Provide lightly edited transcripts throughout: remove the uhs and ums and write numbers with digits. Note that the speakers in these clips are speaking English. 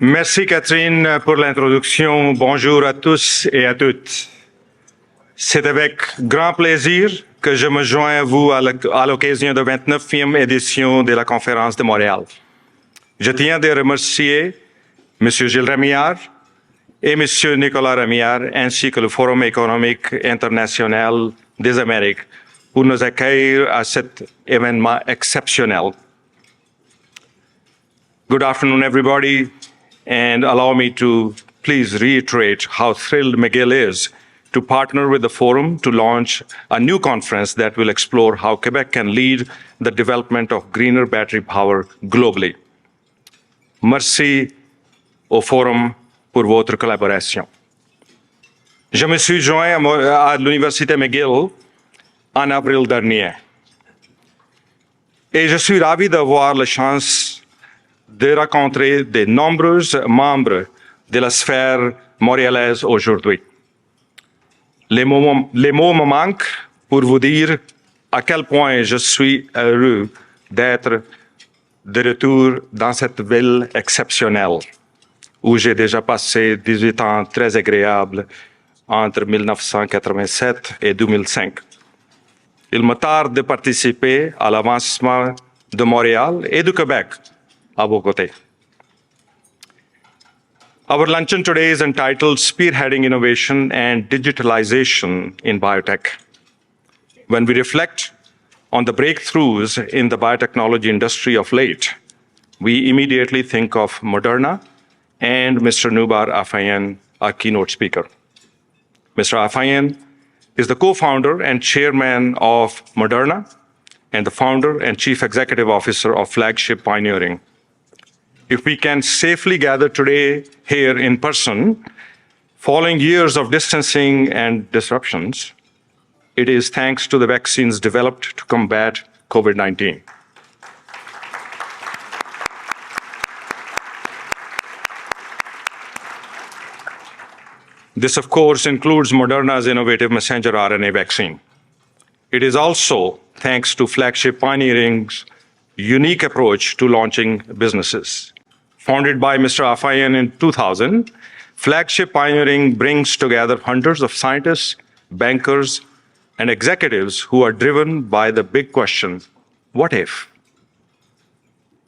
Merci Catherine pour l'introduction. Bonjour à tous et à toutes. C'est avec grand plaisir que je me joins à vous à l'occasion de la 29e édition de la conférence de Montréal. Je tiens à remercier M. Gilles Rémillard et M. Nicolas Rémillard ainsi que le Forum économique international des Amériques pour nous accueillir à cet événement exceptionnel. Good afternoon, everybody, and allow me to please reiterate how thrilled McGill is to partner with the Forum to launch a new conference that will explore how Quebec can lead the development of greener battery power globally. Merci au Forum pour votre collaboration. Je me suis joint à l'Université McGill en avril dernier. Et je suis ravi d'avoir la chance de rencontrer de nombreux membres de la sphère montréalaise aujourd'hui. Les mots me manquent pour vous dire à quel point je suis heureux d'être de retour dans cette ville exceptionnelle où j'ai déjà passé 18 ans très agréables entre 1987 et 2005. Il me tarde de participer à l'avancement de Montréal et du Québec à vos côtés. Our luncheon today is entitled Spearheading Innovation and Digitalization in Biotech. When we reflect on the breakthroughs in the biotechnology industry of late, we immediately think of Moderna and Mr. Noubar Afeyan, our keynote speaker. Mr. Afeyan is the co-founder and chairman of Moderna and the founder and chief executive officer of Flagship Pioneering. If we can safely gather today here in person, following years of distancing and disruptions, it is thanks to the vaccines developed to combat COVID-19. This, of course, includes Moderna's innovative messenger RNA vaccine. It is also thanks to Flagship Pioneering's unique approach to launching businesses. Founded by Mr. Afeyan in 2000, Flagship Pioneering brings together hundreds of scientists, bankers, and executives who are driven by the big question, what if?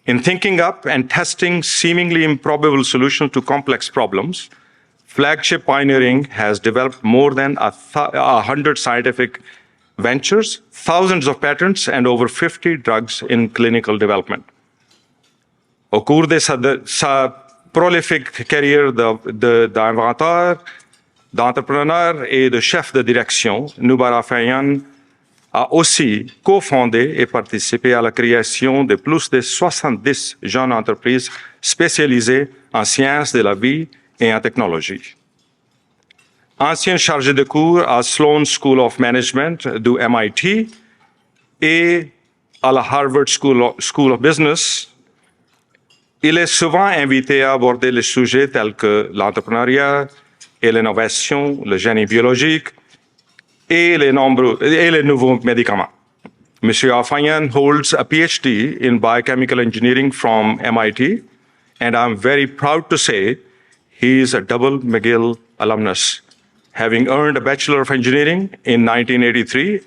In thinking up and testing seemingly improbable solutions to complex problems, Flagship Pioneering has developed more than 100 scientific ventures, thousands of patents, and over 50 drugs in clinical development. Au cours de sa prolifique carrière d'inventeur, d'entrepreneur et de chef de direction, Noubar Afeyan a aussi cofondé et participé à la création de plus de 70 jeunes entreprises spécialisées en sciences de la vie et en technologie. Ancien chargé de cours à Sloan School of Management du MIT et à la Harvard School of Business, il est souvent invité à aborder les sujets tels que l'entrepreneuriat et l'innovation, le génie biologique et les nouveaux médicaments. Monsieur Afeyan holds a PhD in biochemical engineering from MIT, and I'm very proud to say he is a double McGill alumnus, having earned a Bachelor of Engineering in 1983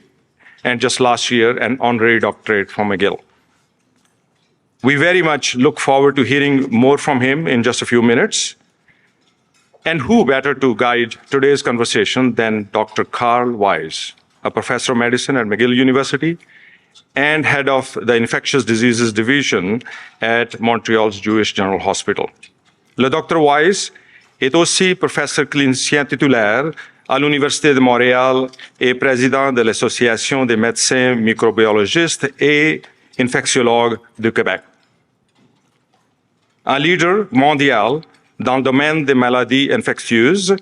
and just last year an honorary doctorate from McGill. We very much look forward to hearing more from him in just a few minutes. And who better to guide today's conversation than Dr. Karl Weiss, a professor of medicine at McGill University and head of the Infectious Diseases Division at Montreal's Jewish General Hospital. Le Dr. Weiss est aussi professeur clinicien titulaire à l'Université de Montréal et président de l'Association des médecins microbiologistes et infectiologues du Québec. Un leader mondial dans le domaine des maladies infectieuses,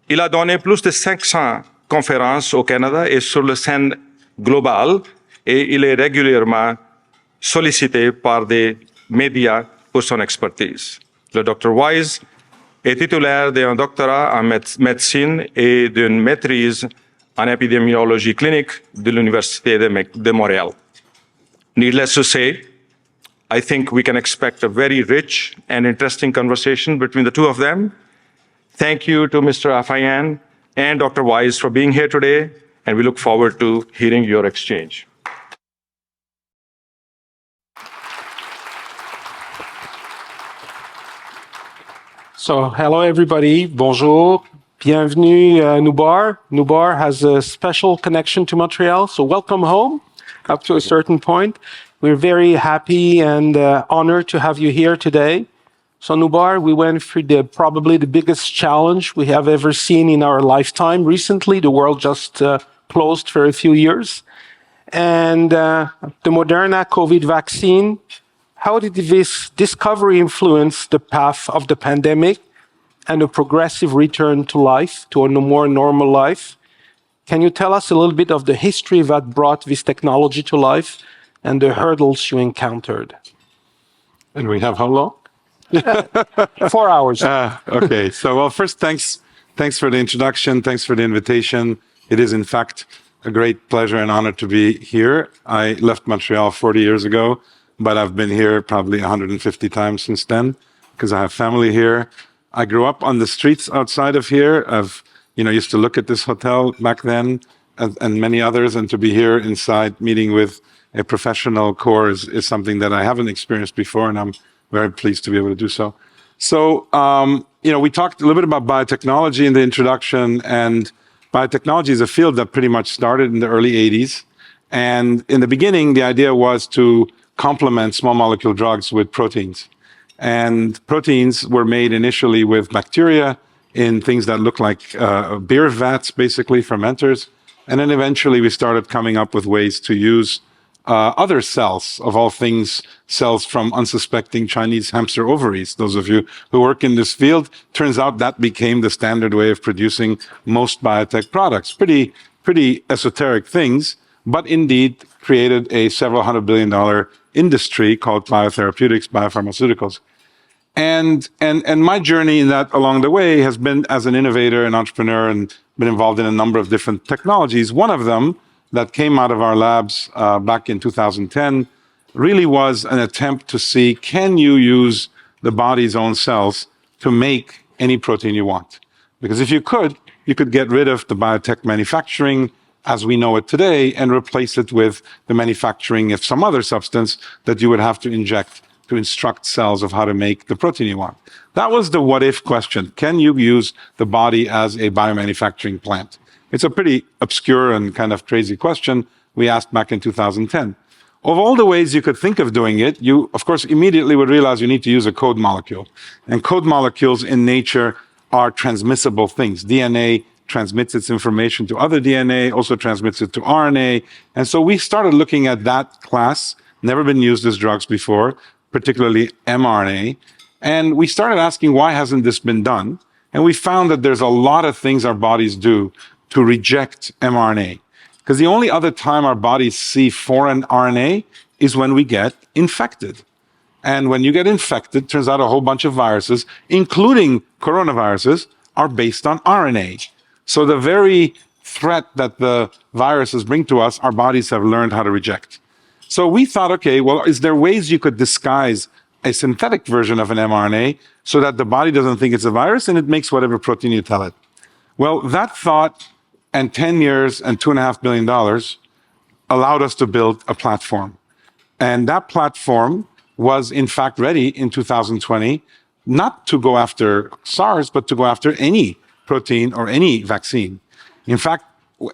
il a donné plus de 500 conférences au Canada et sur la scène globale, et il est régulièrement sollicité par des médias pour son expertise. Le Dr. Weiss est titulaire d'un doctorat en médecine et d'une maîtrise en épidémiologie clinique de l'Université de Montréal. Needless to say, I think we can expect a very rich and interesting conversation between the two of them. Thank you to Mr. Afeyan and Dr. Weiss for being here today, and we look forward to hearing your exchange. So, hello everybody, bonjour, bienvenue Noubar. Noubar has a special connection to Montreal, so welcome home up to a certain point. We're very happy and honored to have you here today. So Noubar, we went through probably the biggest challenge we have ever seen in our lifetime. Recently, the world just closed for a few years. And the Moderna COVID vaccine, how did this discovery influence the path of the pandemic and a progressive return to life, to a more normal life? Can you tell us a little bit of the history that brought this technology to life and the hurdles you encountered? And we have how long? 4 hours. Okay. So, well, first, thanks for the introduction. Thanks for the invitation. It is, in fact, a great pleasure and honor to be here. I left Montreal 40 years ago, but I've been here probably 150 times since then because I have family here. I grew up on the streets outside of here. I've, used to look at this hotel back then and many others, and to be here inside meeting with a professional core is something that I haven't experienced before, and I'm very pleased to be able to do so. So, we talked a little bit about biotechnology in the introduction, and biotechnology is a field that pretty much started in the early 80s. And in the beginning, the idea was to complement small molecule drugs with proteins. And proteins were made initially with bacteria in things that look like beer vats, basically fermenters. And then eventually we started coming up with ways to use other cells, of all things, cells from unsuspecting Chinese hamster ovaries. Those of you who work in this field, turns out that became the standard way of producing most biotech products. Pretty esoteric things, but indeed created a several $100 billion industry called biotherapeutics, biopharmaceuticals. And my journey in that along the way has been as an innovator and entrepreneur, and been involved in a number of different technologies. One of them that came out of our labs back in 2010 really was an attempt to see, can you use the body's own cells to make any protein you want? Because if you could get rid of the biotech manufacturing as we know it today and replace it with the manufacturing of some other substance that you would have to inject to instruct cells of how to make the protein you want. That was the what if question. Can you use the body as a biomanufacturing plant? It's a pretty obscure and kind of crazy question we asked back in 2010. Of all the ways you could think of doing it, you, of course, immediately would realize you need to use a code molecule. And code molecules in nature are transmissible things. DNA transmits its information to other DNA, also transmits it to RNA. And so we started looking at that class, never been used as drugs before, particularly mRNA. And we started asking, why hasn't this been done? And we found that there's a lot of things our bodies do to reject mRNA. Because the only other time our bodies see foreign RNA is when we get infected. And when you get infected, turns out a whole bunch of viruses, including coronaviruses, are based on RNA. So the very threat that the viruses bring to us, our bodies have learned how to reject. So we thought, okay, well, is there ways you could disguise a synthetic version of an mRNA so that the body doesn't think it's a virus and it makes whatever protein you tell it? Well, that thought and 10 years and $2.5 billion allowed us to build a platform. And that platform was in fact ready in 2020, not to go after SARS, but to go after any protein or any vaccine. In fact,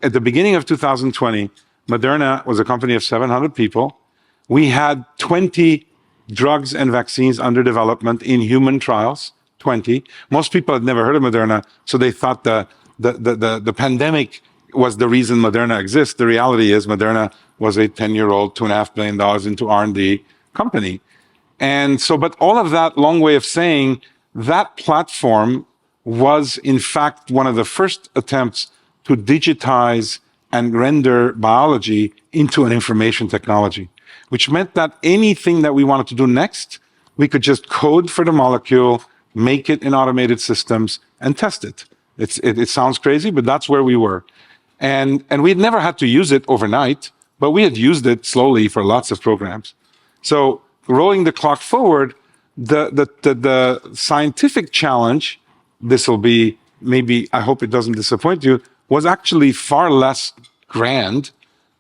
at the beginning of 2020, Moderna was a company of 700 people. We had 20 drugs and vaccines under development in human trials, 20. Most people had never heard of Moderna, so they thought the pandemic was the reason Moderna exists. The reality is Moderna was a 10-year-old, $2.5 billion into R&D company. And so, but all of that long way of saying that platform was in fact one of the first attempts to digitize and render biology into an information technology, which meant that anything that we wanted to do next, we could just code for the molecule, make it in automated systems, and test it. It sounds crazy, but that's where we were. And we had never had to use it overnight, but we had used it slowly for lots of programs. So rolling the clock forward, the scientific challenge, this will be maybe, I hope it doesn't disappoint you, was actually far less grand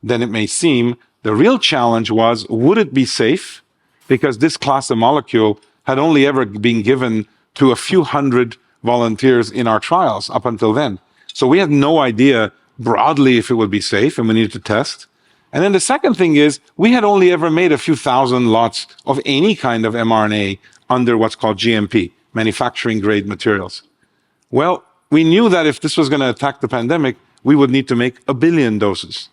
than it may seem. The real challenge was, would it be safe? Because this class of molecule had only ever been given to a few hundred volunteers in our trials up until then. So we had no idea broadly if it would be safe, and we needed to test. And then the second thing is, we had only ever made a few thousand lots of any kind of mRNA under what's called GMP, manufacturing grade materials. Well, we knew that if this was going to attack the pandemic, we would need to make 1 billion doses.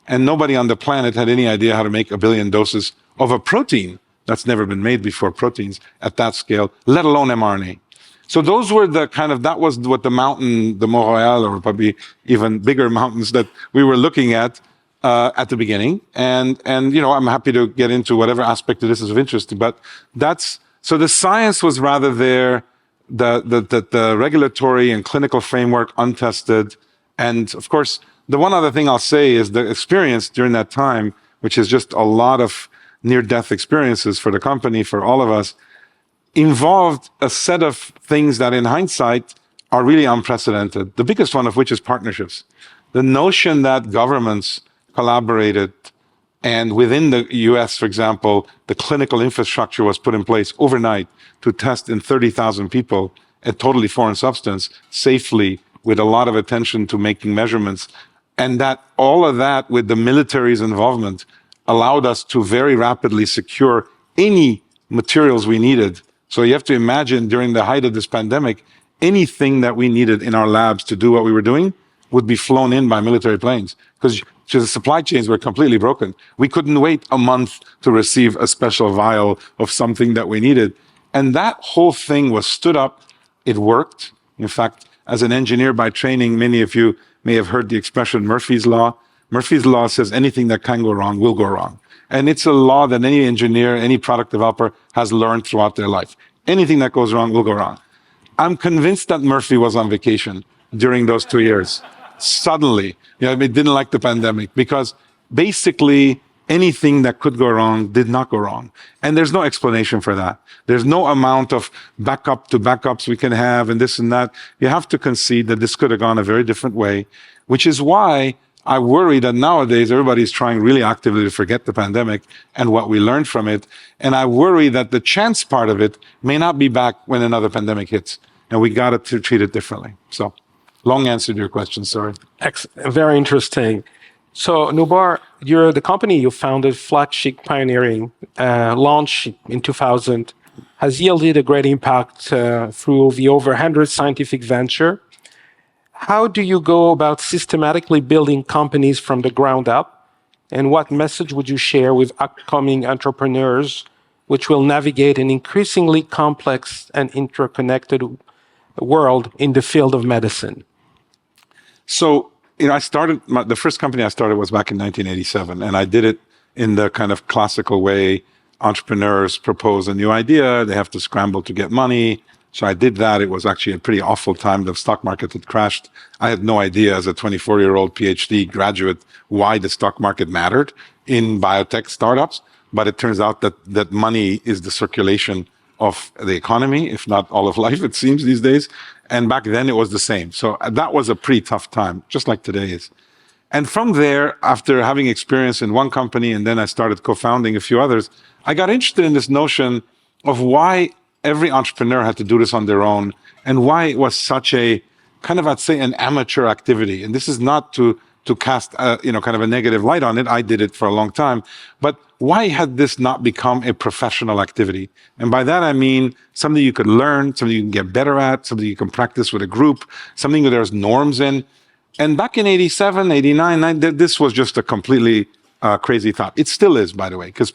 And nobody on the planet had any idea how to make 1 billion doses of a protein that's never been made before, proteins at that scale, let alone mRNA. So those were the kind of, that was what the mountain, the Montreal, or probably even bigger mountains that we were looking at the beginning. And, you know, I'm happy to get into whatever aspect of this is of interest, but that's, so the science was rather there, the regulatory and clinical framework untested. And of course, the one other thing I'll say is the experience during that time, which is just a lot of near-death experiences for the company, for all of us, involved a set of things that in hindsight are really unprecedented. The biggest one of which is partnerships. The notion that governments collaborated, and within the US, for example, the clinical infrastructure was put in place overnight to test in 30,000 people a totally foreign substance safely with a lot of attention to making measurements. And that all of that with the military's involvement allowed us to very rapidly secure any materials we needed. So you have to imagine during the height of this pandemic, anything that we needed in our labs to do what we were doing would be flown in by military planes because the supply chains were completely broken. We couldn't wait a month to receive a special vial of something that we needed. And that whole thing was stood up. It worked. In fact, as an engineer by training, many of you may have heard the expression Murphy's Law. Murphy's Law says anything that can go wrong will go wrong. And it's a law that any engineer, any product developer has learned throughout their life. Anything that goes wrong will go wrong. I'm convinced that Murphy was on vacation during those 2 years. Suddenly, he didn't like the pandemic because basically anything that could go wrong did not go wrong. And there's no explanation for that. There's no amount of backup to backups we can have and this and that. You have to concede that this could have gone a very different way, which is why I worry that nowadays everybody's trying really actively to forget the pandemic and what we learned from it. And I worry that the chance part of it may not be back when another pandemic hits. And we got to treat it differently. So, long answer to your question, sorry. Very interesting. So, Noubar, you're the company you founded, Flagship Pioneering, launched in 2000, has yielded a great impact through the over 100 scientific venture. How do you go about systematically building companies from the ground up? And what message would you share with upcoming entrepreneurs which will navigate an increasingly complex and interconnected world in the field of medicine? So, I started, the first company I started was back in 1987, and I did it in the kind of classical way. Entrepreneurs propose a new idea, they have to scramble to get money. So I did that. It was actually a pretty awful time. The stock market had crashed. I had no idea as a 24-year-old PhD graduate why the stock market mattered in biotech startups. But it turns out that money is the circulation of the economy, if not all of life, it seems these days. And back then it was the same. So that was a pretty tough time, just like today is. And from there, after having experience in one company, and then I started co-founding a few others, I got interested in this notion of why every entrepreneur had to do this on their own and why it was such a kind of, I'd say, an amateur activity. And this is not to cast kind of a negative light on it. I did it for a long time. But why had this not become a professional activity? And by that, I mean something you could learn, something you can get better at, something you can practice with a group, something that there's norms in. And back in 87, 89, this was just a completely crazy thought. It still is, by the way, because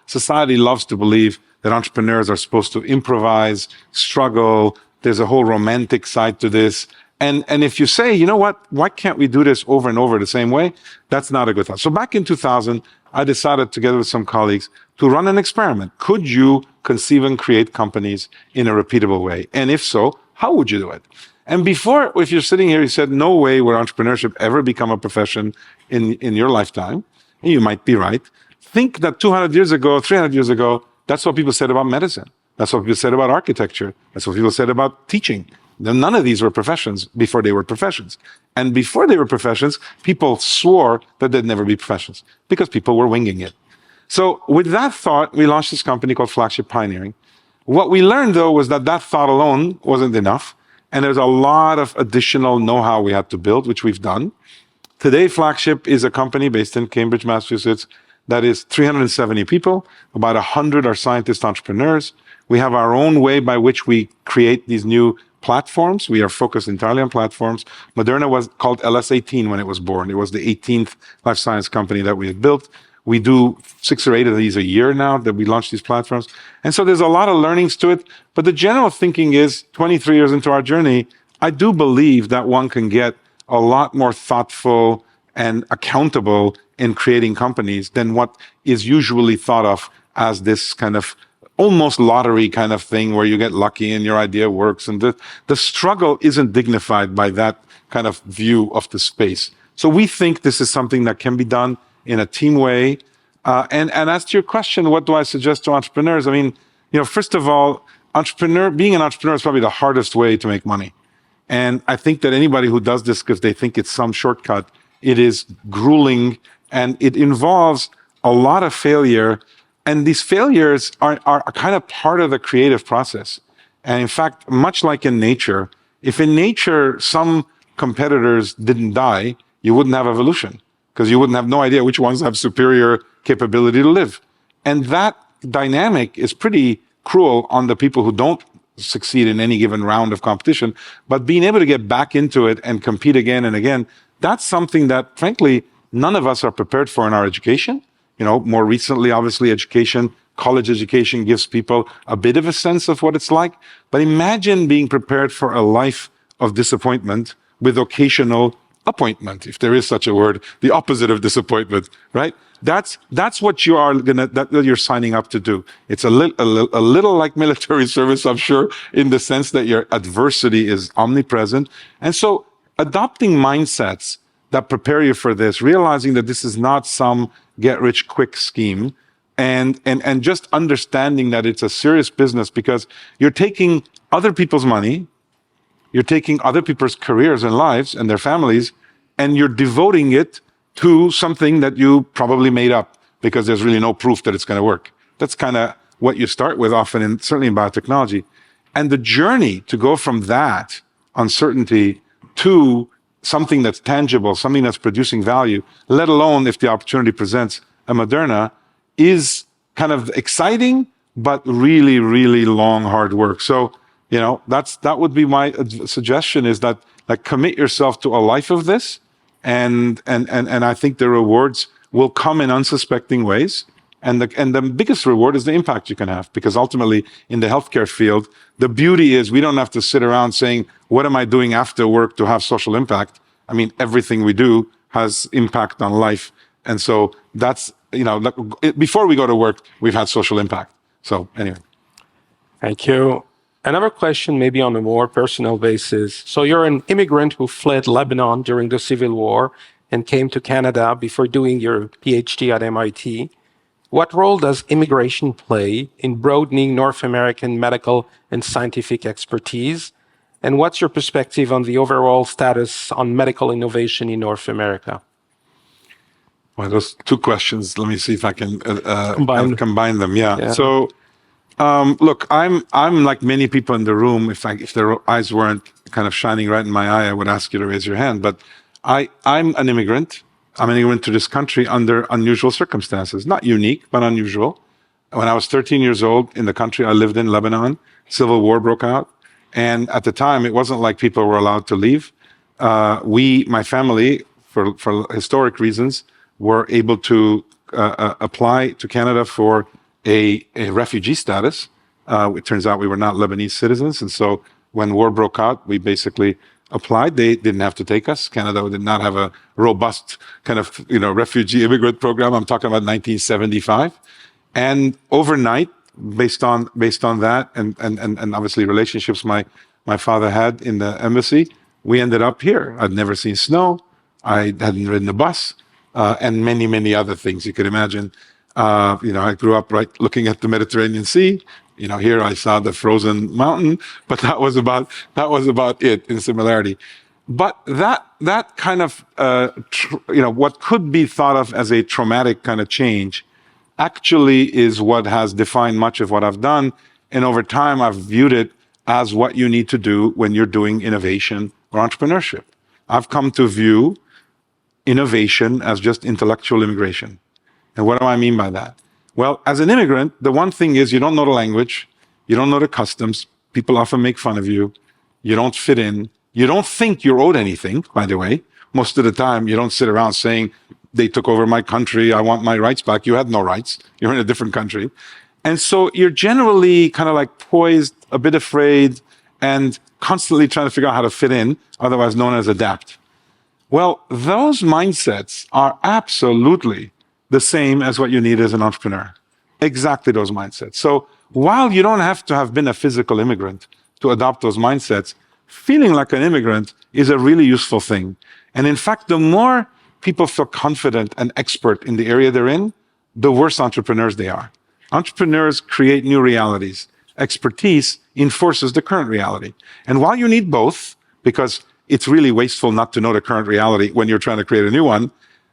society loves to believe that entrepreneurs are supposed to improvise, struggle. There's a whole romantic side to this. And if you say, you know what, why can't we do this over and over the same way? That's not a good thought. So back in 2000, I decided together with some colleagues to run an experiment. Could you conceive and create companies in a repeatable way? And if so, how would you do it? And before, if you're sitting here, you said, no way will entrepreneurship ever become a profession in your lifetime. And you might be right. Think that 200 years ago, 300 years ago, That's what people said about medicine. That's what people said about architecture. That's what people said about teaching. None of these were professions before they were professions. And before they were professions, people swore that they'd never be professions because people were winging it. So with that thought, we launched this company called Flagship Pioneering. What we learned, though, was that that thought alone wasn't enough. And there's a lot of additional know-how we had to build, which we've done. Today, Flagship is a company based in Cambridge, Massachusetts, that is 370 people. About 100 are scientists, entrepreneurs. We have our own way by which we create these new platforms. We are focused entirely on platforms. Moderna was called LS18 when it was born. It was the 18th life science company that we had built. We do 6 or 8 of these a year now that we launch these platforms. And so there's a lot of learnings to it. But the general thinking is 23 years into our journey, I do believe that one can get a lot more thoughtful and accountable in creating companies than what is usually thought of as this kind of almost lottery kind of thing where you get lucky and your idea works. And the struggle isn't dignified by that kind of view of the space. So we think this is something that can be done in a team way. And as to your question, what do I suggest to entrepreneurs? I mean, first of all, being an entrepreneur is probably the hardest way to make money. And I think that anybody who does this because they think it's some shortcut, it is grueling and it involves a lot of failure. And these failures are kind of part of the creative process. And in fact, much like in nature, if in nature some competitors didn't die, you wouldn't have evolution because you wouldn't have no idea which ones have superior capability to live. And that dynamic is pretty cruel on the people who don't succeed in any given round of competition. But being able to get back into it and compete again and again, that's something that, frankly, none of us are prepared for in our education. More recently, obviously, college education gives people a bit of a sense of what it's like. But imagine being prepared for a life of disappointment with occasional appointment, if there is such a word, the opposite of disappointment, right? That's what you are that you're signing up to do. It's a little like military service, I'm sure, in the sense that your adversity is omnipresent. And so adopting mindsets that prepare you for this, realizing that this is not some get-rich-quick scheme, and just understanding that it's a serious business because you're taking other people's money, you're taking other people's careers and lives and their families, and you're devoting it to something that you probably made up because there's really no proof that it's going to work. That's kind of what you start with often, certainly in biotechnology. And the journey to go from that uncertainty to something that's tangible, something that's producing value, let alone if the opportunity presents a Moderna, is kind of exciting, but really, really long, hard work. So, that would be my suggestion is that commit yourself to a life of this. And I think the rewards will come in unsuspecting ways. And the biggest reward is the impact you can have, because ultimately in the healthcare field, the beauty is we don't have to sit around saying, what am I doing after work to have social impact? I mean, everything we do has impact on life. And so that's, before we go to work, we've had social impact. So anyway. Thank you. Another question, maybe on a more personal basis. So you're an immigrant who fled Lebanon during the Civil War and came to Canada before doing your PhD at MIT. What role does immigration play in broadening North American medical and scientific expertise? And what's your perspective on the overall status on medical innovation in North America? Well, those 2 questions, let me see if I can combine them. Yeah. So, look, I'm like many people in the room. If their eyes weren't kind of shining right in my eye, I would ask you to raise your hand. But I'm an immigrant. I'm an immigrant to this country under unusual circumstances, not unique, but unusual. When I was 13 years old in the country I lived in, Lebanon, civil war broke out. And at the time, it wasn't like people were allowed to leave. My family, for historic reasons, were able to apply to Canada for a refugee status. It turns out we were not Lebanese citizens. And so when war broke out, we basically applied. They didn't have to take us. Canada did not have a robust kind of, refugee immigrant program. I'm talking about 1975. And overnight, based on that and obviously relationships my father had in the embassy, we ended up here. I'd never seen snow. I hadn't ridden a bus, and many, many other things you could imagine. I grew up right looking at the Mediterranean Sea. Here I saw the frozen mountain, but that was about it in similarity. But that kind of what could be thought of as a traumatic kind of change actually is what has defined much of what I've done. And over time, I've viewed it as what you need to do when you're doing innovation or entrepreneurship. I've come to view innovation as just intellectual immigration. And what do I mean by that? Well, as an immigrant, the one thing is you don't know the language, you don't know the customs, people often make fun of you, you don't fit in, you don't think you're owed anything, by the way. Most of the time, you don't sit around saying, they took over my country, I want my rights back. You had no rights, you're in a different country. And so you're generally kind of like poised, a bit afraid, and constantly trying to figure out how to fit in, otherwise known as adapt. Well, those mindsets are absolutely the same as what you need as an entrepreneur. Exactly those mindsets. So while you don't have to have been a physical immigrant to adopt those mindsets, feeling like an immigrant is a really useful thing. And in fact, the more people feel confident and expert in the area they're in, the worse entrepreneurs they are. Entrepreneurs create new realities. Expertise enforces the current reality. And while you need both, because it's really wasteful not to know the current reality when you're trying to create a new one,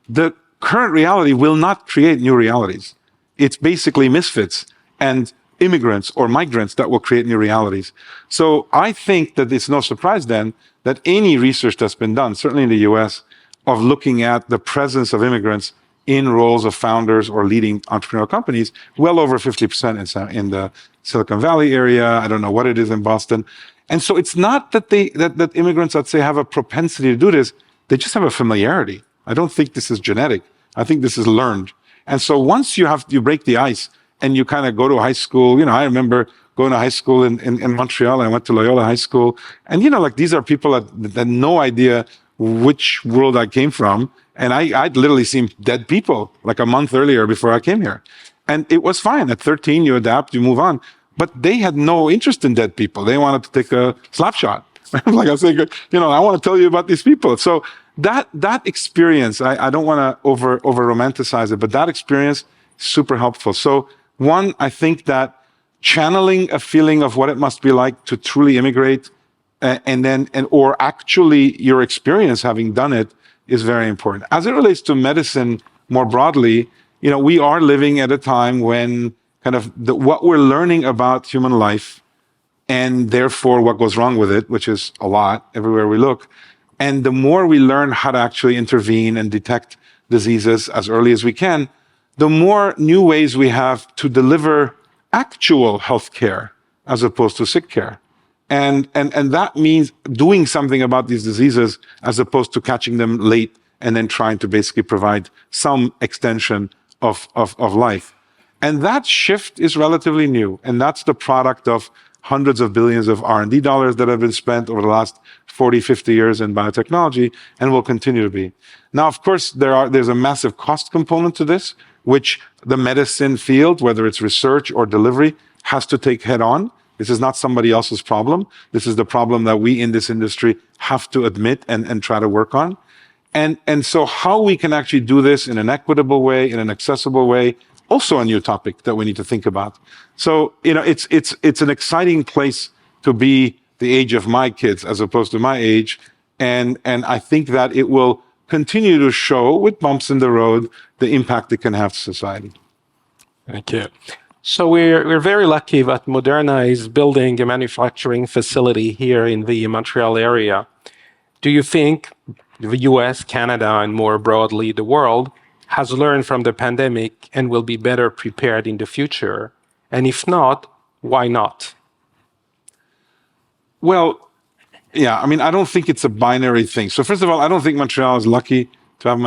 the current reality will not create new realities. It's basically misfits and immigrants or migrants that will create new realities. So I think that it's no surprise then that any research that's been done, certainly in the US, of looking at the presence of immigrants in roles of founders or leading entrepreneurial companies, well over 50% in the Silicon Valley area. I don't know what it is in Boston. And so it's not that immigrants, I'd say, have a propensity to do this. They just have a familiarity. I don't think this is genetic. I think this is learned. And so once you break the ice and you kind of go to high school, I remember going to high school in Montreal. I went to Loyola High School. And, these are people that had no idea which world I came from. And I'd literally seen dead people like a month earlier before I came here. And it was fine. At 13, you adapt, you move on. But they had no interest in dead people. They wanted to take a slap shot. Like I say, I want to tell you about these people. So that experience, I don't want to over romanticize it, but that experience is super helpful. So one, I think that channeling a feeling of what it must be like to truly immigrate, or actually your experience having done it, is very important. As it relates to medicine more broadly, we are living at a time when kind of what we're learning about human life, and therefore what goes wrong with it, which is a lot everywhere we look. And the more we learn how to actually intervene and detect diseases as early as we can, the more new ways we have to deliver actual health care as opposed to sick care. And that means doing something about these diseases as opposed to catching them late and then trying to basically provide some extension of life. And that shift is relatively new. And that's the product of hundreds of billions of R&D dollars that have been spent over the last 40, 50 years in biotechnology and will continue to be. Now, of course, there's a massive cost component to this, which the medicine field, whether it's research or delivery, has to take head on. This is not somebody else's problem. This is the problem that we in this industry have to admit and try to work on. And so how we can actually do this in an equitable way, in an accessible way, also a new topic that we need to think about. So, it's an exciting place to be the age of my kids as opposed to my age. And I think that it will continue to show with bumps in the road the impact it can have to society. Thank you. So we're very lucky that Moderna is building a manufacturing facility here in the Montreal area. Do you think the US, Canada, and more broadly the world has learned from the pandemic and will be better prepared in the future? And if not, why not? Well, yeah, I don't think it's a binary thing. So first of all, I don't think Montreal is lucky to have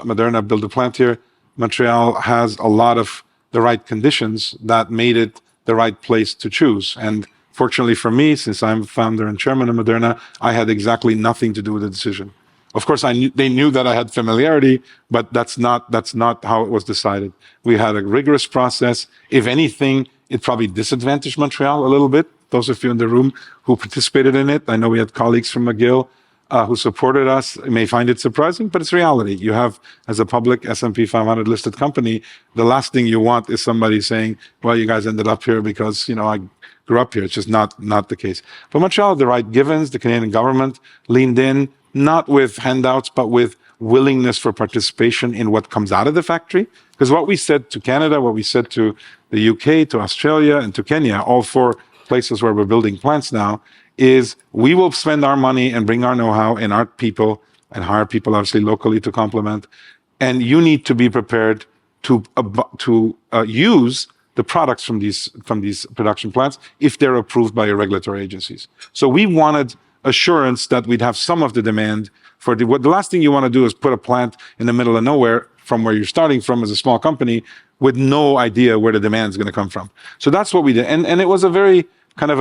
Moderna build a plant here. Montreal has a lot of the right conditions that made it the right place to choose. And fortunately for me, since I'm founder and chairman of Moderna, I had exactly nothing to do with the decision. Of course, they knew that I had familiarity, but that's not how it was decided. We had a rigorous process. If anything, it probably disadvantaged Montreal a little bit. Those of you in the room who participated in it, I know we had colleagues from McGill. who supported us may find it surprising, but it's reality. You have, as a public S&P 500 listed company, the last thing you want is somebody saying, well, you guys ended up here because, I grew up here. It's just not the case. But Montreal had the right givens. The Canadian government leaned in, not with handouts, but with willingness for participation in what comes out of the factory. Because what we said to Canada, what we said to the UK, to Australia, and to Kenya, all four places where we're building plants now, is we will spend our money and bring our know-how and our people and hire people obviously locally to complement. And you need to be prepared to use the products from these production plants if they're approved by your regulatory agencies. So we wanted assurance that we'd have some of the demand for the last thing you want to do is put a plant in the middle of nowhere from where you're starting from as a small company with no idea where the demand is going to come from. So that's what we did. And it was a very kind of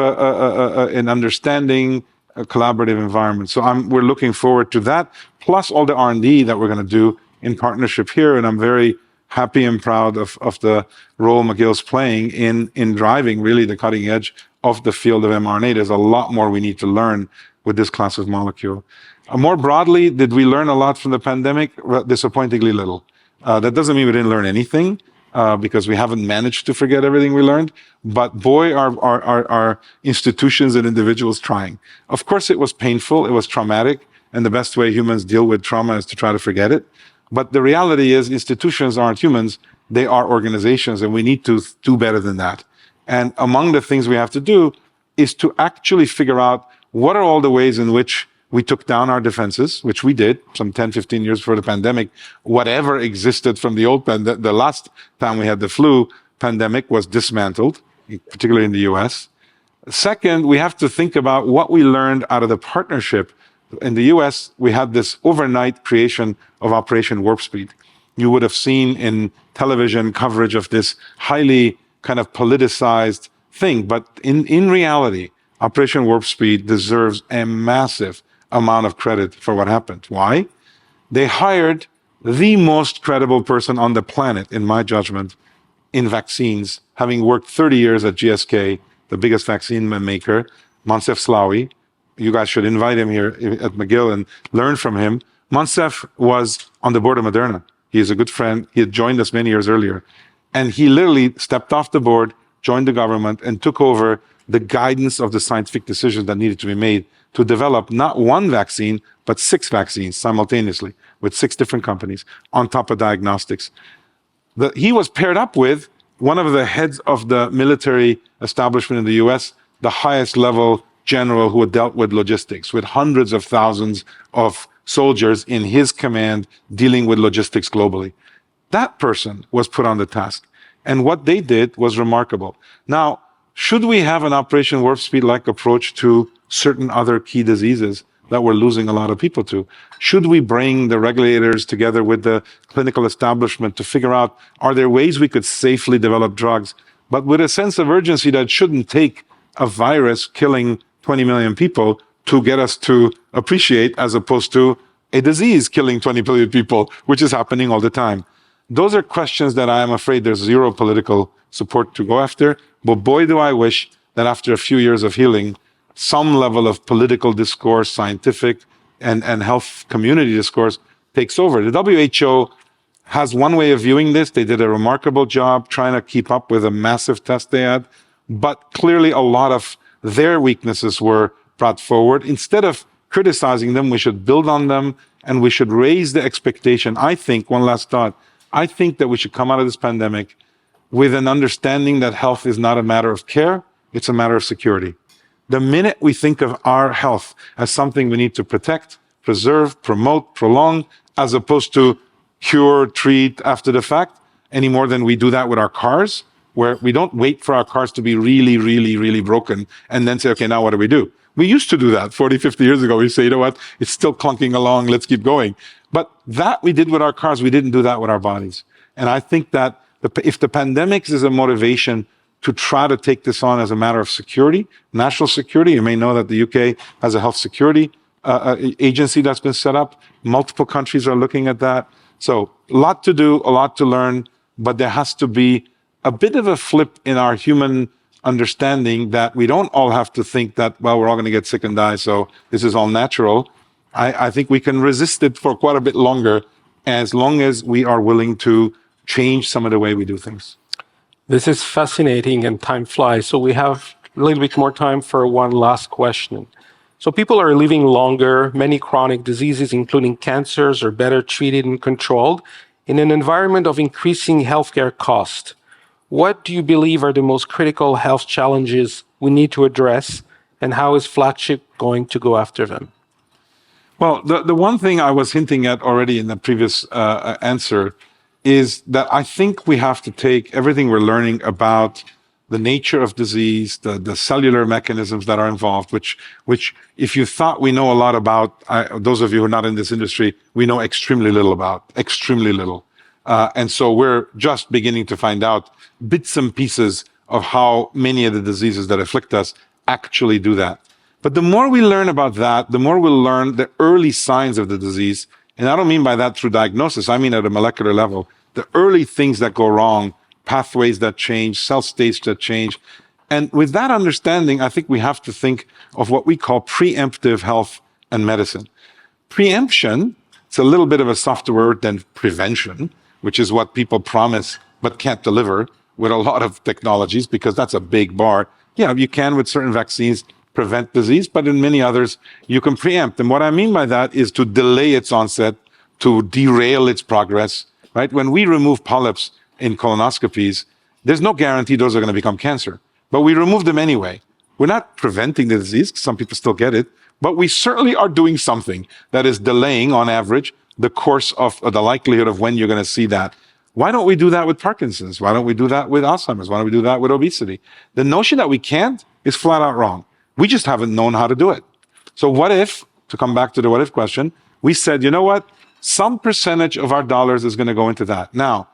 an understanding, a collaborative environment. So we're looking forward to that, plus all the R&D that we're going to do in partnership here. And I'm very happy and proud of the role McGill's playing in driving really the cutting edge of the field of mRNA. There's a lot more we need to learn with this class of molecule. More broadly, did we learn a lot from the pandemic? Well, disappointingly little. That doesn't mean we didn't learn anything, because we haven't managed to forget everything we learned. But boy, are institutions and individuals trying. Of course, it was painful. It was traumatic. And the best way humans deal with trauma is to try to forget it. But the reality is institutions aren't humans. They are organizations, and we need to do better than that. And among the things we have to do is to actually figure out what are all the ways in which we took down our defenses, which we did some 10, 15 years before the pandemic. Whatever existed from the old the last time we had the flu pandemic was dismantled, particularly in the US. Second, we have to think about what we learned out of the partnership. In the US, we had this overnight creation of Operation Warp Speed. You would have seen in television coverage of this highly kind of politicized thing. But in reality, Operation Warp Speed deserves a massive amount of credit for what happened. Why? They hired the most credible person on the planet, in my judgment, in vaccines, having worked 30 years at GSK, the biggest vaccine maker, Moncef Slaoui. You guys should invite him here at McGill and learn from him. Moncef was on the board of Moderna. He is a good friend. He had joined us many years earlier. And he literally stepped off the board, joined the government, and took over the guidance of the scientific decisions that needed to be made to develop not one vaccine, but 6 vaccines simultaneously with 6 different companies on top of diagnostics. He was paired up with one of the heads of the military establishment in the US, the highest level general who had dealt with logistics, with hundreds of thousands of soldiers in his command dealing with logistics globally. That person was put on the task. And what they did was remarkable. Now, should we have an Operation Warp Speed-like approach to certain other key diseases that we're losing a lot of people to? Should we bring the regulators together with the clinical establishment to figure out, are there ways we could safely develop drugs, but with a sense of urgency that shouldn't take a virus killing 20 million people to get us to appreciate, as opposed to a disease killing 20 million people, which is happening all the time? Those are questions that I am afraid there's zero political support to go after. But boy, do I wish that after a few years of healing, some level of political discourse, scientific and health community discourse takes over. The WHO has one way of viewing this. They did a remarkable job trying to keep up with a massive test they had. But clearly a lot of their weaknesses were brought forward. Instead of criticizing them, we should build on them and we should raise the expectation. I think, one last thought, I think that we should come out of this pandemic with an understanding that health is not a matter of care, it's a matter of security. The minute we think of our health as something we need to protect, preserve, promote, prolong, as opposed to cure, treat after the fact, any more than we do that with our cars, where we don't wait for our cars to be really, really, really broken and then say, okay, now what do we do? We used to do that 40, 50 years ago. We say, you know what, it's still clunking along, let's keep going. But that we did with our cars, we didn't do that with our bodies. And I think that if the pandemic is a motivation to try to take this on as a matter of security, national security, you may know that the UK has a health security agency that's been set up. Multiple countries are looking at that. So a lot to do, a lot to learn, but there has to be a bit of a flip in our human understanding that we don't all have to think that, well, we're all going to get sick and die, so this is all natural. I think we can resist it for quite a bit longer as long as we are willing to change some of the way we do things. This is fascinating and time flies. So we have a little bit more time for one last question. So people are living longer, many chronic diseases, including cancers, are better treated and controlled in an environment of increasing healthcare cost. What do you believe are the most critical health challenges we need to address, and how is Flagship going to go after them? Well, the one thing I was hinting at already in the previous answer is that I think we have to take everything we're learning about the nature of disease, the cellular mechanisms that are involved, which if you thought we know a lot about, those of you who are not in this industry, we know extremely little about, extremely little. And so we're just beginning to find out bits and pieces of how many of the diseases that afflict us actually do that. But the more we learn about that, the more we'll learn the early signs of the disease. And I don't mean by that through diagnosis, I mean at a molecular level, the early things that go wrong, pathways that change, cell states that change. And with that understanding, I think we have to think of what we call preemptive health and medicine. Preemption, it's a little bit of a softer word than prevention, which is what people promise but can't deliver with a lot of technologies, because that's a big bar. Yeah, you can with certain vaccines prevent disease, but in many others, you can preempt. And what I mean by that is to delay its onset, to derail its progress, right? When we remove polyps in colonoscopies, there's no guarantee those are going to become cancer, but we remove them anyway. We're not preventing the disease, some people still get it, but we certainly are doing something that is delaying, on average, the course of the likelihood of when you're going to see that. Why don't we do that with Parkinson's? Why don't we do that with Alzheimer's? Why don't we do that with obesity? The notion that we can't is flat out wrong. We just haven't known how to do it. So what if, to come back to the what if question, we said, you know what? Some percentage of our dollars is going to go into that. Now,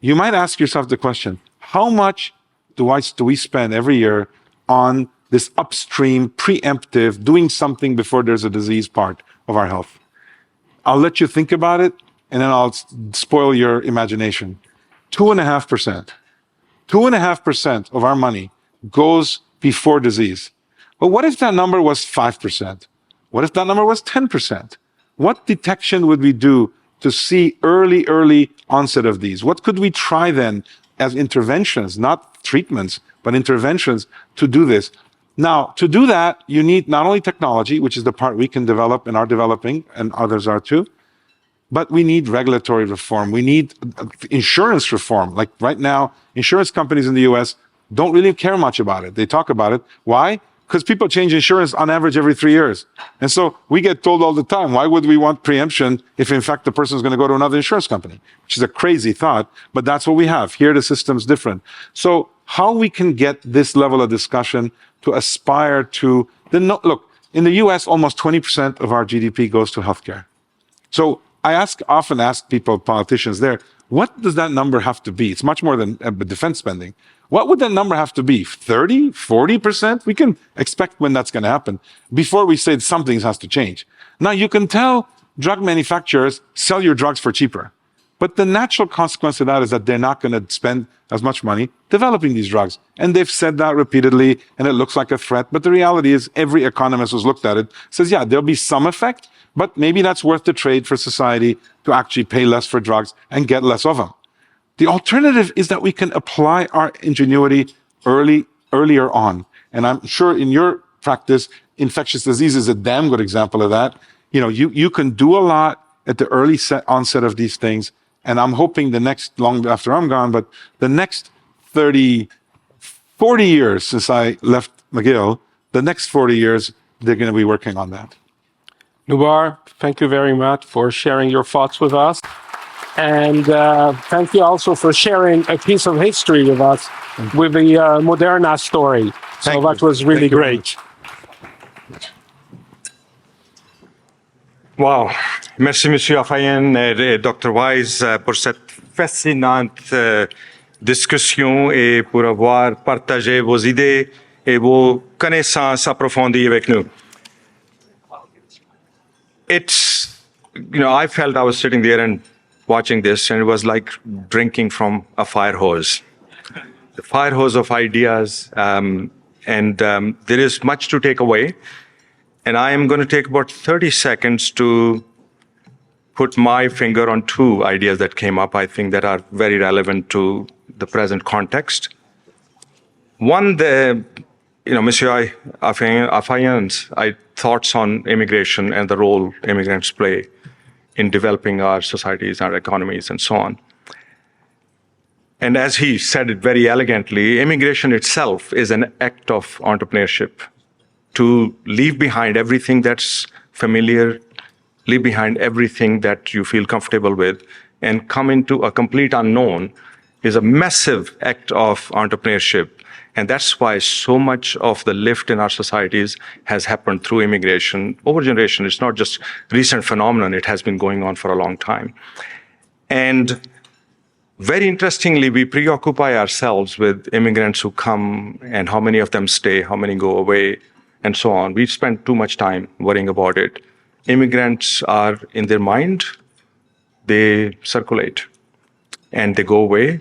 you might ask yourself the question, how much do we spend every year on this upstream, preemptive, doing something before there's a disease part of our health? I'll let you think about it, and then I'll spoil your imagination. 2.5%. 2.5% of our money goes before disease. But what if that number was 5%? What if that number was 10%? What detection would we do to see early onset of these? What could we try then as interventions, not treatments, but interventions to do this? Now, to do that, you need not only technology, which is the part we can develop and are developing, and others are too, but we need regulatory reform. We need insurance reform. Like right now, insurance companies in the US don't really care much about it. They talk about it. Why? Because people change insurance on average every 3 years. And so we get told all the time, why would we want preemption if in fact the person is going to go to another insurance company? Which is a crazy thought, but that's what we have. Here the system's different. So how we can get this level of discussion to aspire to look, in the US, almost 20% of our GDP goes to healthcare. So I often ask people, politicians there, what does that number have to be? It's much more than defense spending. What would that number have to be? 30, 40%? We can expect when that's going to happen before we say something has to change. Now, you can tell drug manufacturers, sell your drugs for cheaper. But the natural consequence of that is that they're not going to spend as much money developing these drugs. And they've said that repeatedly, and it looks like a threat. But the reality is every economist who's looked at it says, yeah, there'll be some effect, but maybe that's worth the trade for society to actually pay less for drugs and get less of them. The alternative is that we can apply our ingenuity earlier on. And I'm sure in your practice, infectious disease is a damn good example of that. You know, you can do a lot at the early onset of these things. And I'm hoping long after I'm gone, but the next 30, 40 years since I left McGill, the next 40 years, they're going to be working on that. Noubar, thank you very much for sharing your thoughts with us. And thank you also for sharing a piece of history with us with the Moderna story. So that was really great. Wow. Merci, Monsieur Afeyan et Dr. Weiss pour cette fascinante discussion et pour avoir partagé vos idées et vos connaissances approfondies avec nous. I felt I was sitting there and watching this, and it was like drinking from a fire hose. The fire hose of ideas, and there is much to take away. And I am going to take about 30 seconds to put my finger on two ideas that came up, I think, that are very relevant to the present context. One, Monsieur Afeyan's thoughts on immigration and the role immigrants play in developing our societies, our economies, and so on. And as he said it very elegantly, immigration itself is an act of entrepreneurship. To leave behind everything that's familiar, leave behind everything that you feel comfortable with, and come into a complete unknown is a massive act of entrepreneurship. And that's why so much of the lift in our societies has happened through immigration over generation. It's not just recent phenomenon, it has been going on for a long time. And very interestingly, we preoccupy ourselves with immigrants who come and how many of them stay, how many go away, and so on. We spend too much time worrying about it. Immigrants are in their mind, they circulate, and they go away,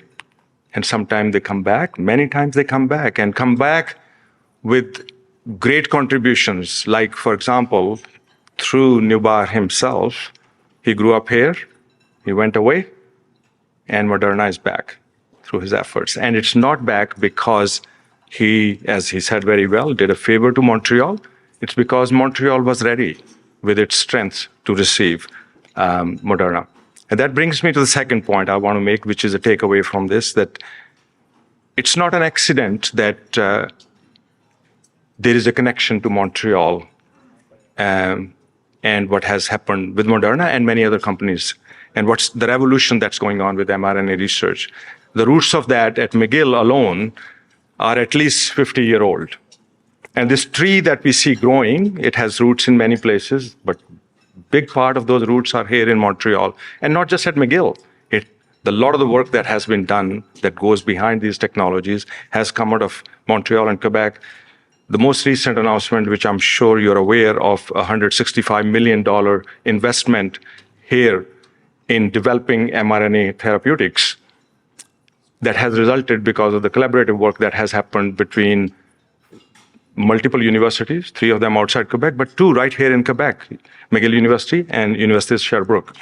and sometimes they come back. Many times they come back, and come back with great contributions. Like, for example, through Noubar himself, he grew up here, he went away, and Moderna is back through his efforts. And it's not back because he, as he said very well, did a favor to Montreal. It's because Montreal was ready with its strength to receive Moderna. And that brings me to the second point I want to make, which is a takeaway from this, that it's not an accident that there is a connection to Montreal and what has happened with Moderna and many other companies, and what's the revolution that's going on with mRNA research. The roots of that at McGill alone are at least 50-year-old. And this tree that we see growing, it has roots in many places, but big part of those roots are here in Montreal, and not just at McGill. A lot of the work that has been done that goes behind these technologies has come out of Montreal and Quebec. The most recent announcement, which I'm sure you're aware of, $165 million investment here in developing mRNA therapeutics, that has resulted because of the collaborative work that has happened between multiple universities, 3 of them outside Quebec, but 2 right here in Quebec, McGill University and University of Sherbrooke.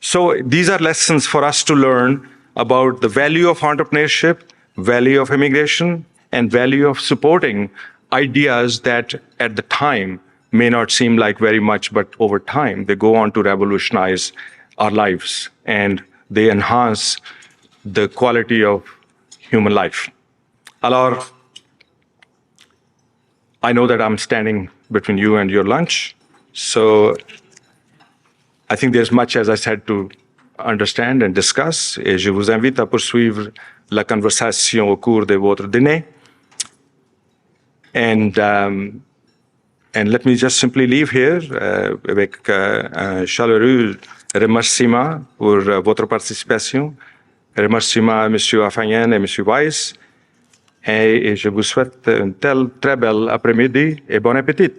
So these are lessons for us to learn about the value of entrepreneurship, value of immigration, and value of supporting ideas that at the time may not seem like very much, but over time they go on to revolutionize our lives and they enhance the quality of human life. Alors, I know that I'm standing between you and your lunch, so I think there's much, as I said, to understand and discuss, et je vous invite à poursuivre la conversation au cours de votre dîner. And let me just simply leave here avec un chaleureux remerciement pour votre participation. Remerciement à M. Afeyan et M. Weiss. Et je vous souhaite une très belle après-midi et bon appétit.